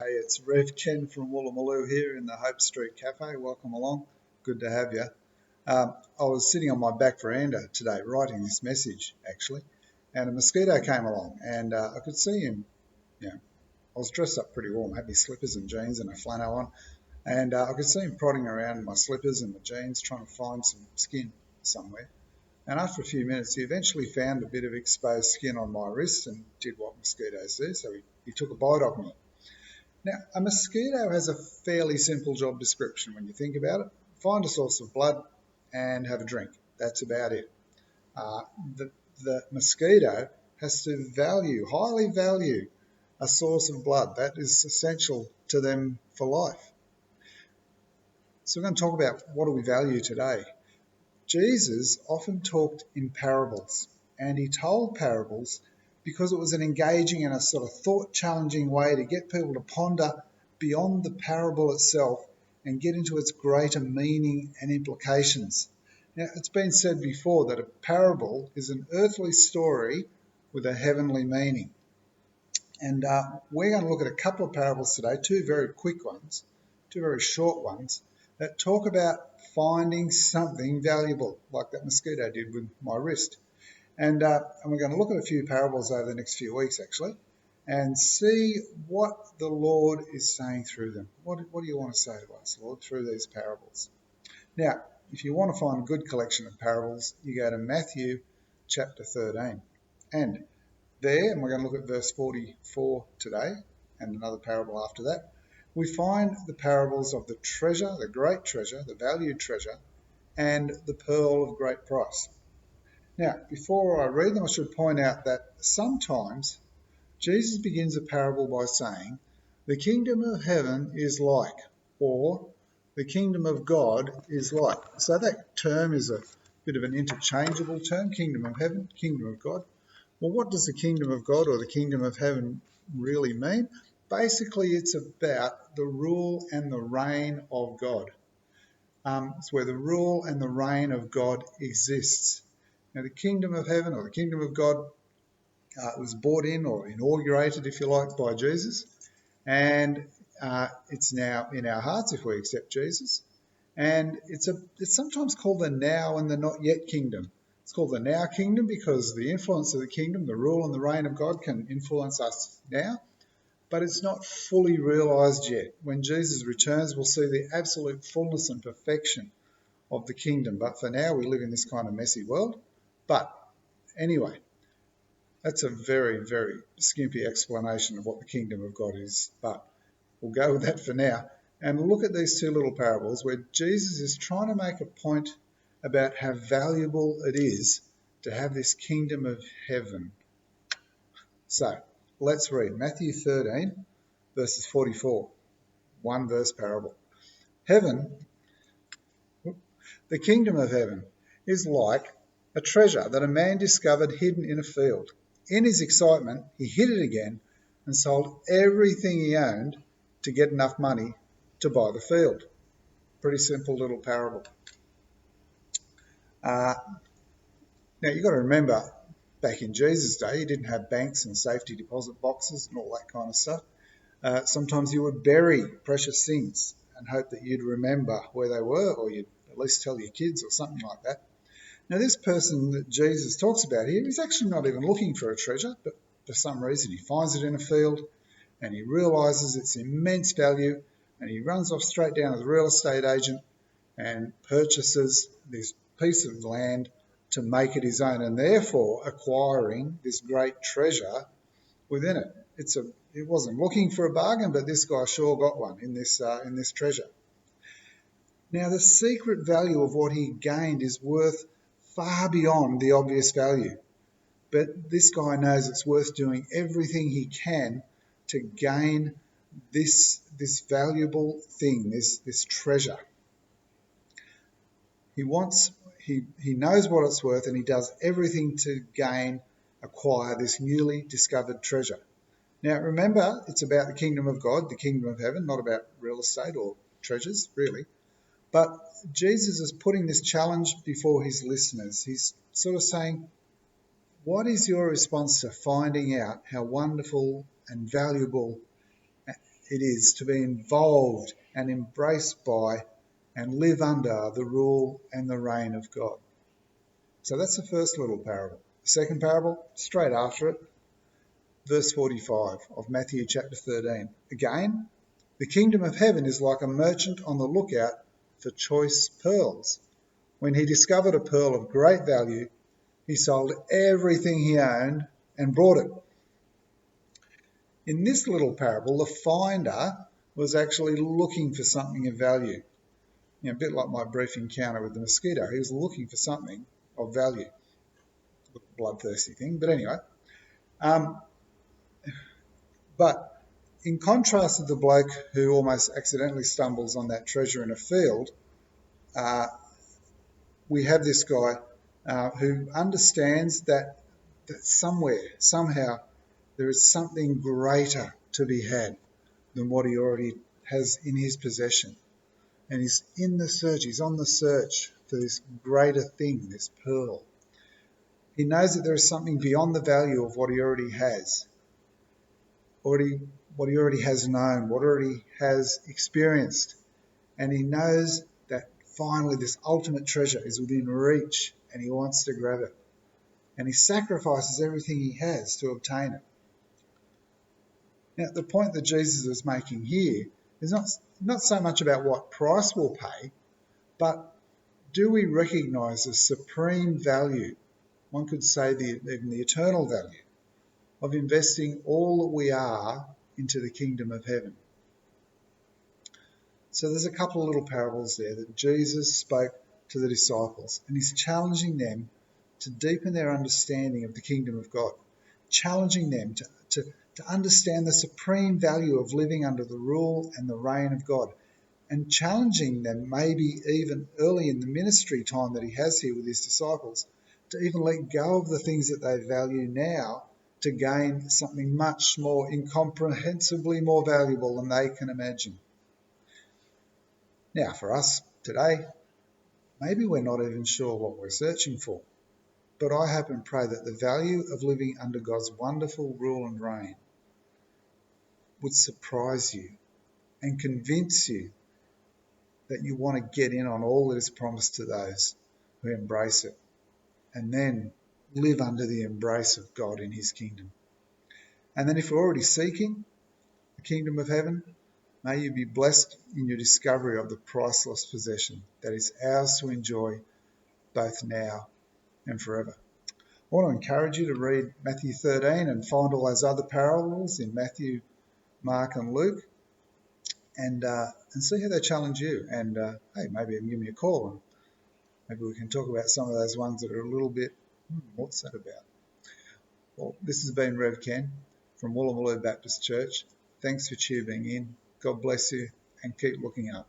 Hey, it's RevKen from Woolloomooloo here in the Hope Street Cafe. Welcome along. Good to have you. I was sitting on my back veranda today writing this message, actually, and a mosquito came along and I could see him. I was dressed up pretty warm, had my slippers and jeans and a flannel on, and I could see him prodding around in my slippers and my jeans trying to find some skin somewhere. And after a few minutes, he eventually found a bit of exposed skin on my wrist and did what mosquitoes do, so he took a bite of me. Now, a mosquito has a fairly simple job description when you think about it. Find a source of blood and have a drink. That's about it. Uh, the mosquito has to highly value, a source of blood. That is essential to them for life. So we're going to talk about what do we value today. Jesus often talked in parables, and he told parables because it was an engaging and a sort of thought-challenging way to get people to ponder beyond the parable itself and get into its greater meaning and implications. Now, it's been said before that a parable is an earthly story with a heavenly meaning. And we're going to look at a couple of parables today, two very quick ones, two very short ones, that talk about finding something valuable, like that mosquito did with my wrist. And we're going to look at a few parables over the next few weeks, actually, and see what the Lord is saying through them. What do you want to say to us, Lord, through these parables? Now, if you want to find a good collection of parables, you go to Matthew chapter 13. And there, and we're going to look at verse 44 today, and another parable after that, we find the parables of the treasure, the great treasure, the valued treasure, and the pearl of great price. Now, before I read them, I should point out that sometimes Jesus begins a parable by saying, the kingdom of heaven is like, or the kingdom of God is like. So that term is a bit of an interchangeable term, kingdom of heaven, kingdom of God. Well, what does the kingdom of God or the kingdom of heaven really mean? Basically, it's about the rule and the reign of God. It's where the rule and the reign of God exists. Now, the kingdom of heaven or the kingdom of God was brought in or inaugurated, if you like, by Jesus. And it's now in our hearts if we accept Jesus. And it's sometimes called the now and the not yet kingdom. It's called the now kingdom because the influence of the kingdom, the rule and the reign of God can influence us now, but it's not fully realised yet. When Jesus returns, we'll see the absolute fullness and perfection of the kingdom. But for now, we live in this kind of messy world. But anyway, that's a very, very skimpy explanation of what the kingdom of God is. But we'll go with that for now. And look at these two little parables where Jesus is trying to make a point about how valuable it is to have this kingdom of heaven. So let's read Matthew 13, verses 44, one verse parable. The kingdom of heaven is like a treasure that a man discovered hidden in a field. In his excitement, he hid it again and sold everything he owned to get enough money to buy the field. Pretty simple little parable. Now, you've got to remember, back in Jesus' day, you didn't have banks and safety deposit boxes and all that kind of stuff. Sometimes you would bury precious things and hope that you'd remember where they were, or you'd at least tell your kids or something like that. Now, this person that Jesus talks about here is actually not even looking for a treasure, but for some reason he finds it in a field and he realises its immense value, and he runs off straight down to the real estate agent and purchases this piece of land to make it his own, and therefore acquiring this great treasure within it. It wasn't looking for a bargain, but this guy sure got one in this treasure. Now, the secret value of what he gained is worth far beyond the obvious value. But this guy knows it's worth doing everything he can to gain this valuable thing, this treasure. He knows what it's worth, and he does everything to acquire this newly discovered treasure. Now, remember, it's about the kingdom of God, the kingdom of heaven, not about real estate or treasures, really. But Jesus is putting this challenge before his listeners. He's sort of saying, what is your response to finding out how wonderful and valuable it is to be involved and embraced by and live under the rule and the reign of God. So that's the first little parable. The second parable, straight after it, verse 45 of Matthew chapter 13. Again, the kingdom of heaven is like a merchant on the lookout for choice pearls. When he discovered a pearl of great value, he sold everything he owned and bought it. In this little parable, the finder was actually looking for something of value. A bit like my brief encounter with the mosquito. He was looking for something of value. A bloodthirsty thing, but anyway. But in contrast to the bloke who almost accidentally stumbles on that treasure in a field, we have this guy who understands that somewhere, somehow, there is something greater to be had than what he already has in his possession. And he's in the search, he's on the search for this greater thing, this pearl. He knows that there is something beyond the value of what he already has, what he already has known, what already has experienced. And he knows that finally this ultimate treasure is within reach and he wants to grab it. And he sacrifices everything he has to obtain it. Now, the point that Jesus is making here is not so much about what price we'll pay, but do we recognise the supreme value, one could say even the eternal value, of investing all that we are into the kingdom of heaven? So there's a couple of little parables there that Jesus spoke to the disciples, and he's challenging them to deepen their understanding of the kingdom of God, challenging them to understand the supreme value of living under the rule and the reign of God, and challenging them maybe even early in the ministry time that he has here with his disciples to even let go of the things that they value now to gain something much more incomprehensibly more valuable than they can imagine. Now, for us today, maybe we're not even sure what we're searching for, but I hope and pray that the value of living under God's wonderful rule and reign would surprise you and convince you that you want to get in on all that is promised to those who embrace it, and then live under the embrace of God in his kingdom. And then if we're already seeking the kingdom of heaven, may you be blessed in your discovery of the priceless possession that is ours to enjoy both now and forever. I want to encourage you to read Matthew 13 and find all those other parables in Matthew, Mark and Luke, and see how they challenge you. And hey, maybe give me a call and maybe we can talk about some of those ones that are a little bit, what's that about? Well, this has been RevKen from Woolloomooloo Baptist Church. Thanks for tuning in. God bless you and keep looking up.